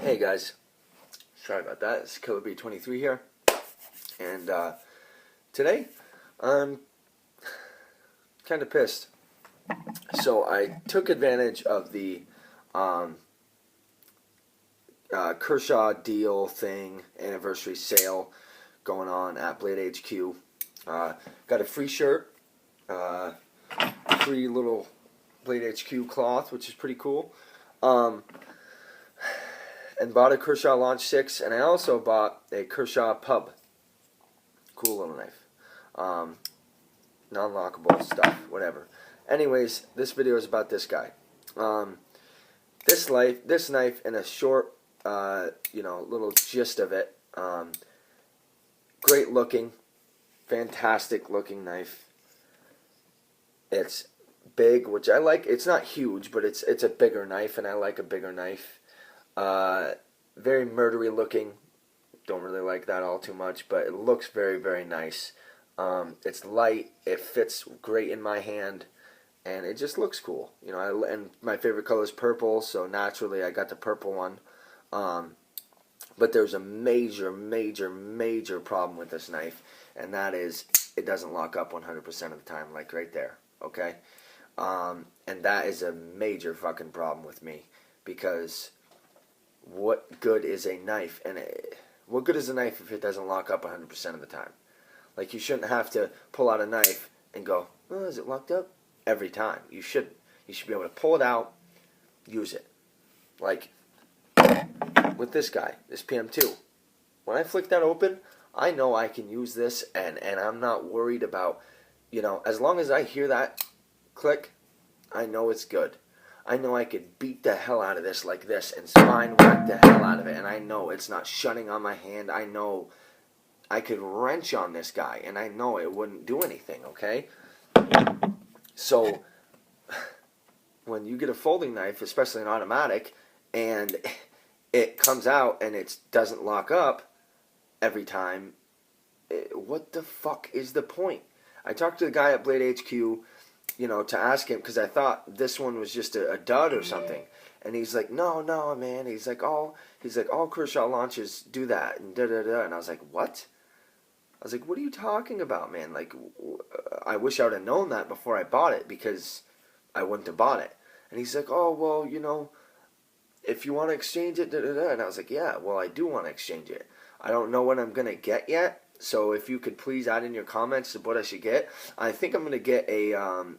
Hey guys, sorry about that. It's Killer B23 here, and today I'm kind of pissed. So I took advantage of the Kershaw deal thing, anniversary sale going on at Blade HQ. Got a free shirt, free little Blade HQ cloth, which is pretty cool. And bought a Kershaw Launch 6, and I also bought a Kershaw Pub. Cool little knife. Non-lockable stuff, whatever. Anyways, this video is about this guy. This knife in a short, little gist of it. Great looking, fantastic looking knife. It's big, which I like. It's not huge, but it's a bigger knife, and I like a bigger knife. Very murdery looking. Don't really like that all too much, but it looks very, very nice. It's light. It fits great in my hand, and it just looks cool. And my favorite color is purple, so naturally I got the purple one. But there's a major, major, major problem with this knife, and that is it doesn't lock up 100% of the time, like right there. Okay, and that is a major fucking problem with me, because what good is a knife, what good is a knife if it doesn't lock up 100% of the time? Like, you shouldn't have to pull out a knife and go, oh, is it locked up? Every time. You shouldn't. You should be able to pull it out, use it. Like, with this guy, this PM2. When I flick that open, I know I can use this, and I'm not worried about, as long as I hear that click, I know it's good. I know I could beat the hell out of this like this and spine whack the hell out of it, and I know it's not shutting on my hand. I know I could wrench on this guy, and I know it wouldn't do anything, okay? So, when you get a folding knife, especially an automatic, and it comes out and it doesn't lock up every time, what the fuck is the point? I talked to the guy at Blade HQ, to ask him, because I thought this one was just a dud or something. And he's like, no, man. He's like, all Kershaw launches do that, and da-da-da. And I was like, what? I was like, what are you talking about, man? Like, I wish I would have known that before I bought it, because I wouldn't have bought it. And he's like, oh, well, if you want to exchange it, da-da-da. And I was like, yeah, well, I do want to exchange it. I don't know what I'm going to get yet. So if you could please add in your comments of what I should get. I think I'm going to get a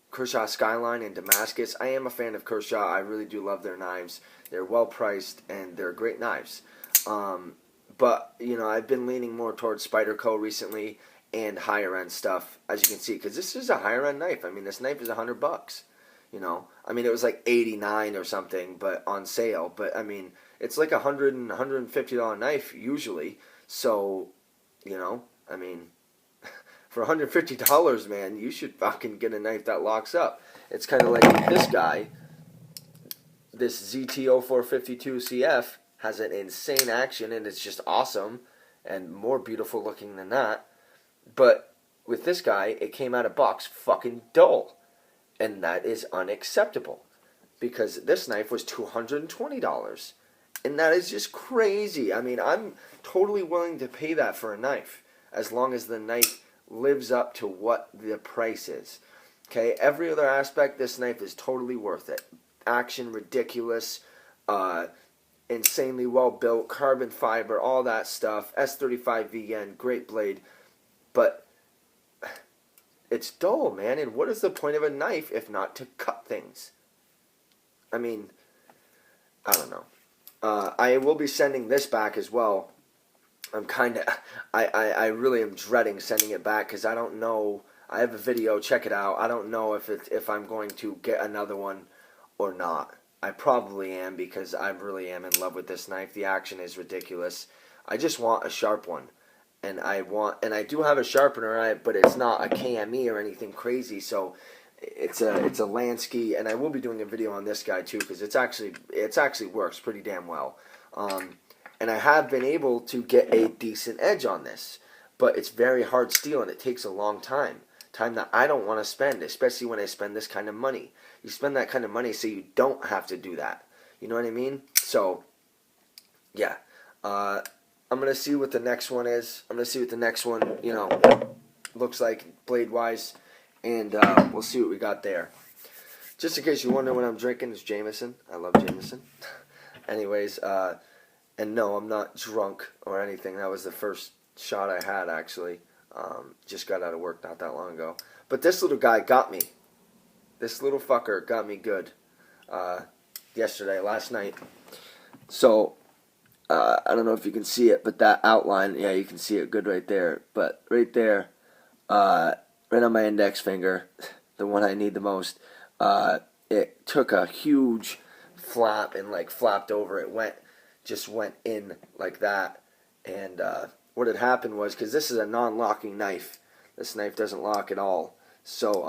Kershaw Skyline in Damascus. I am a fan of Kershaw. I really do love their knives. They're well priced, and they're great knives. But, I've been leaning more towards Spyderco recently and higher end stuff, as you can see, because this is a higher end knife. I mean, this knife is $100. I mean, it was like $89 or something, but on sale. But I mean, it's like $100 and $150 knife usually. So, I mean, for $150, man, you should fucking get a knife that locks up. It's kind of like this guy, this ZT0452CF has an insane action, and it's just awesome and more beautiful looking than that. But with this guy, it came out of box fucking dull, and that is unacceptable, because this knife was $220, and that is just crazy. I mean, I'm totally willing to pay that for a knife, as long as the knife lives up to what the price is. Okay, every other aspect, this knife is totally worth it. Action, ridiculous, insanely well built, carbon fiber, all that stuff. S35 VN, great blade, but it's dull, man. And what is the point of a knife if not to cut things? I mean, I don't know. I will be sending this back as well. I really am dreading sending it back, because I don't know. I have a video, check it out. I don't know if I'm going to get another one or not. I probably am, because I really am in love with this knife. The action is ridiculous. I just want a sharp one. And I do have a sharpener, but it's not a KME or anything crazy, so it's a Lansky, and I will be doing a video on this guy too, because it's actually works pretty damn well. And I have been able to get a decent edge on this, but it's very hard steel, and it takes a long time that I don't want to spend, especially when I spend this kind of money. You spend that kind of money so you don't have to do that. You know what I mean? So, yeah. I'm going to see what the next one is. I'm going to see what the next one, looks like blade-wise. And we'll see what we got there. Just in case you wonder what I'm drinking, it's Jameson. I love Jameson. Anyways, and no, I'm not drunk or anything. That was the first shot I had, actually. Just got out of work not that long ago. But this little guy got me. This little fucker got me good last night. So, I don't know if you can see it, but that outline, yeah, you can see it good right there. But right there, right on my index finger, the one I need the most, it took a huge flap and like flapped over. It just went in like that. And what had happened was, because this is a non-locking knife, this knife doesn't lock at all. So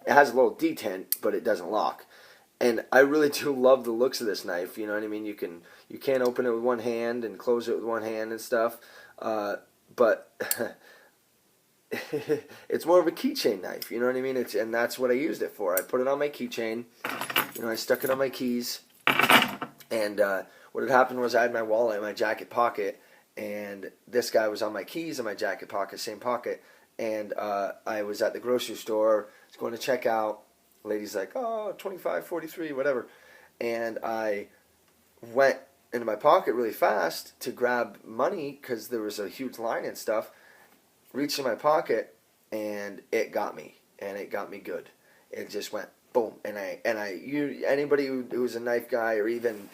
it has a little detent, but it doesn't lock. And I really do love the looks of this knife. You know what I mean? You can't open it with one hand and close it with one hand and stuff. But it's more of a keychain knife. You know what I mean? And that's what I used it for. I put it on my keychain. I stuck it on my keys. And what had happened was I had my wallet in my jacket pocket, and this guy was on my keys in my jacket pocket, same pocket. And I was at the grocery store, was going to check out. The lady's like, oh, 25, 43, whatever. And I went into my pocket really fast to grab money because there was a huge line and stuff. Reached in my pocket, and it got me. And it got me good. It just went boom. And anybody who's a knife guy, or even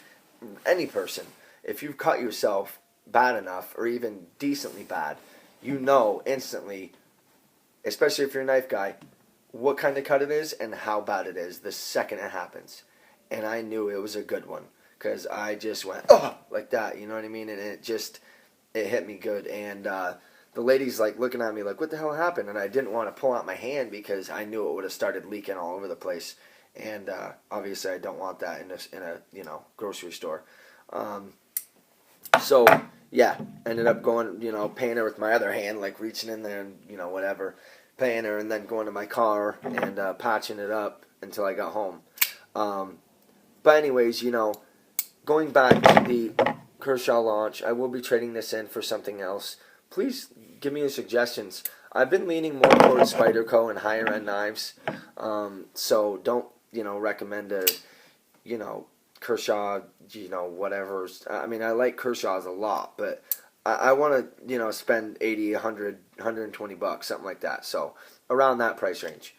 any person, if you've cut yourself bad enough or even decently bad, you know instantly, especially if you're a knife guy, what kind of cut it is and how bad it is the second it happens. And I knew it was a good one because I just went, oh, like that, you know what I mean? And it hit me good. And the lady's like looking at me like, what the hell happened? And I didn't want to pull out my hand because I knew it would have started leaking all over the place. And obviously I don't want that in a grocery store. So yeah, ended up going, paying her with my other hand, like reaching in there and, whatever, paying her, and then going to my car and patching it up until I got home. But anyways, going back to the Kershaw launch, I will be trading this in for something else. Please give me your suggestions. I've been leaning more towards Spyderco and higher end knives. So don't, recommend Kershaw, whatever. I mean, I like Kershaw's a lot, but I want to, spend 80, 100, 120 bucks, something like that. So around that price range.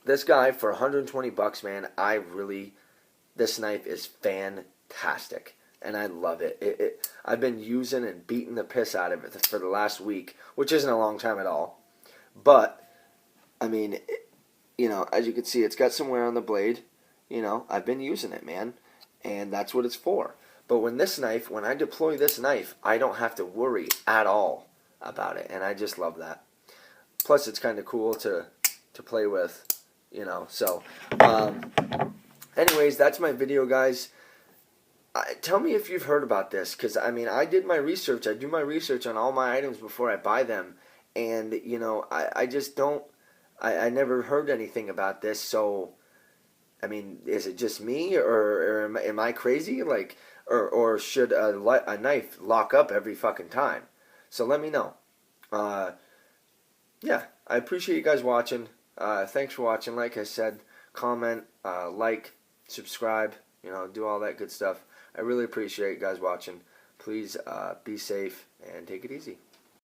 This guy for 120 bucks, man, this knife is fantastic, and I love it. I've been using and beating the piss out of it for the last week, which isn't a long time at all. But, I mean, as you can see, it's got some wear on the blade. I've been using it, man, and that's what it's for. But when I deploy this knife, I don't have to worry at all about it, and I just love that. Plus, it's kind of cool to play with, So, anyways, that's my video, guys. Tell me if you've heard about this, because, I mean, I did my research. I do my research on all my items before I buy them, and, I just don't, I never heard anything about this, so, I mean, is it just me, or am I crazy? Like, or should a knife lock up every fucking time? So let me know. Yeah, I appreciate you guys watching. Thanks for watching. Like I said, comment, like, subscribe, do all that good stuff. I really appreciate you guys watching. Please be safe and take it easy.